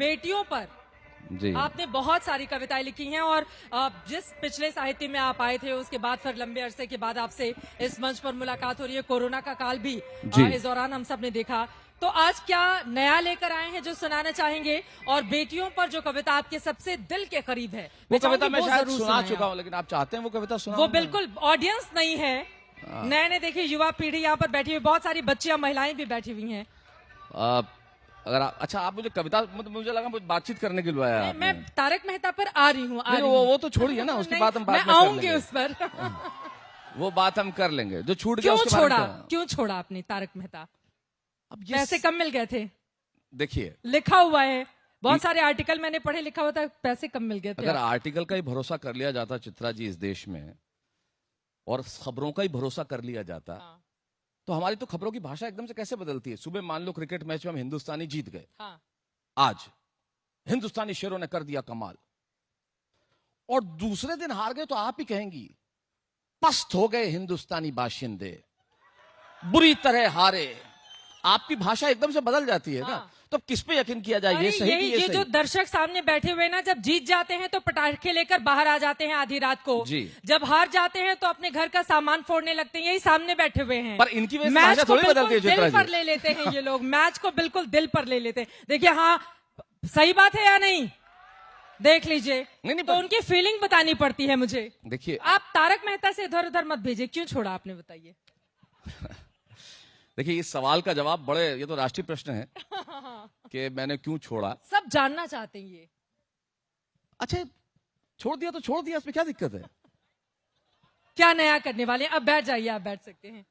बेटियों पर जी आपने बहुत सारी कविताएं लिखी हैं और जिस पिछले साहित्य में आप आए थे उसके बाद फिर लंबे अरसे के बाद आपसे इस मंच पर मुलाकात हो रही है। कोरोना का काल भी जी। इस दौरान हम सब ने देखा। तो आज क्या नया लेकर आए हैं जो सुनाना चाहेंगे? और बेटियों पर जो कविता आपके सबसे दिल के करीब है, वो कविता चाहूंगी मैं वो शायद जरूर सुना सुनाएं चुका आप। हूँ, लेकिन आप चाहते हैं वो कविता सुना? वो बिल्कुल ऑडियंस नहीं है, नए नए देखिए युवा पीढ़ी यहाँ पर बैठी हुई, बहुत सारी बच्चियां महिलाएं भी बैठी हुई हैं। अगर अच्छा आप मुझे कविता, मतलब मुझे लगा मुझे बातचीत करने के लिए बुलाया आपने। मैं तारक मेहता पर आ रही हूँ। नहीं, वो तो छोड़िए ना, उसके बाद हम बात मैं में कर आऊंगी लेंगे। उस पर। वो बात हम कर लेंगे जो छूट गया क्यों उसके बारे में छोड़ा? क्या? क्यों छोड़ा आपने तारक मेहता? अब ये पैसे कम मिल गए थे, देखिए, लिखा हुआ है, बहुत सारे आर्टिकल मैंने पढ़े, लिखा हुआ था पैसे कम मिल गए थे। अगर आर्टिकल का ही भरोसा कर लिया जाता चित्रा जी इस देश में, और खबरों का ही भरोसा कर लिया जाता, हाँ, तो हमारी तो खबरों की भाषा एकदम से कैसे बदलती है। सुबह मान लो क्रिकेट मैच में हम हिंदुस्तानी जीत गए, हाँ, आज हिंदुस्तानी शेरों ने कर दिया कमाल, और दूसरे दिन हार गए तो आप ही कहेंगी पस्त हो गए हिंदुस्तानी बाशिंदे, बुरी तरह हारे। आपकी भाषा एकदम से बदल जाती है ना। हाँ। तो किस पे यकीन किया जाए, ये अरे सही कि ये ये जो सही? दर्शक सामने बैठे हुए ना, जब जीत जाते हैं तो पटाखे लेकर बाहर आ जाते हैं आधी रात को, जी। जब हार जाते हैं तो अपने घर का सामान फोड़ने लगते हैं। यही सामने बैठे हुए हैं। पर इनकी वजह से मैच भाषा को थोड़ी बदलती है बिल्कुल चित्रा दिल पर जी। ले लेते हैं ये लोग, मैच को बिल्कुल दिल पर ले लेते हैं। देखिए, हाँ सही बात है या नहीं, देख लीजिए। नहीं, तो उनकी फीलिंग बतानी पड़ती है मुझे। देखिए, आप तारक मेहता से इधर उधर मत भेजिए। क्यों छोड़ा आपने, बताइए। देखिए इस सवाल का जवाब बड़े, ये तो राष्ट्रीय प्रश्न है कि मैंने क्यों छोड़ा। सब जानना चाहते हैं ये। अच्छा, छोड़ दिया तो छोड़ दिया, इसमें क्या दिक्कत है? क्या नया करने वाले हैं? अब बैठ जाइए, आप बैठ सकते हैं।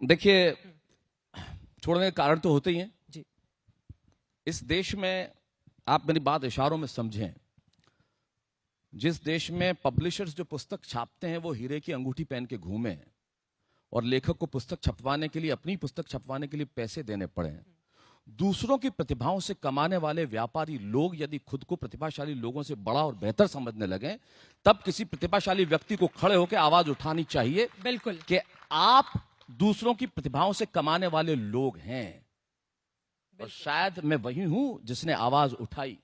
देखिए, छोड़ने के कारण तो होते ही हैं जी। इस देश में। आप मेरी बात इशारों में समझें। जिस देश में पब्लिशर्स जो पुस्तक छापते हैं वो हीरे की अंगूठी पहन के घूमे हैं, और लेखक को पुस्तक छपवाने के लिए, अपनी पुस्तक छपवाने के लिए पैसे देने पड़े हैं, दूसरों की प्रतिभाओं से कमाने वाले व्यापारी लोग यदि खुद को प्रतिभाशाली लोगों से बड़ा और बेहतर समझने लगे, तब किसी प्रतिभाशाली व्यक्ति को खड़े होकर आवाज उठानी चाहिए बिल्कुल कि आप दूसरों की प्रतिभाओं से कमाने वाले लोग हैं। और शायद मैं वही हूं जिसने आवाज उठाई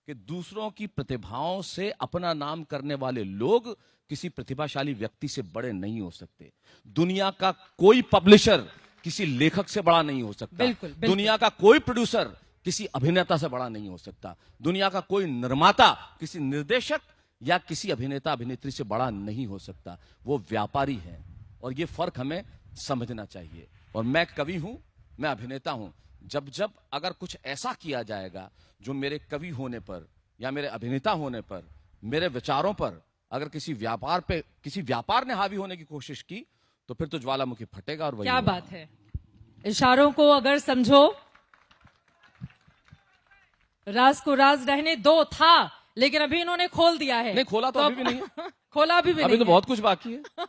कि दूसरों की प्रतिभाओं से अपना नाम करने वाले लोग किसी प्रतिभाशाली व्यक्ति से बड़े नहीं हो सकते। दुनिया का कोई पब्लिशर किसी लेखक से बड़ा नहीं हो सकता। बिल्कुल, बिल्कुल। दुनिया का कोई प्रोड्यूसर किसी अभिनेता से बड़ा नहीं हो सकता। दुनिया का कोई निर्माता किसी निर्देशक या किसी अभिनेता अभिनेत्री से बड़ा नहीं हो सकता। वो व्यापारी है, और ये फर्क हमें समझना चाहिए। और मैं कवि हूं, मैं अभिनेता हूं। जब जब अगर कुछ ऐसा किया जाएगा जो मेरे कवि होने पर या मेरे अभिनेता होने पर, मेरे विचारों पर अगर किसी व्यापार ने हावी होने की कोशिश की, तो फिर तो ज्वालामुखी फटेगा। और वही क्या होगा। बात है। इशारों को अगर समझो, राज को राज रहने दो था, लेकिन अभी इन्होंने खोल दिया है। नहीं खोला तो अभी भी नहीं है। खोला अभी भी अभी नहीं तो है। बहुत कुछ बाकी है।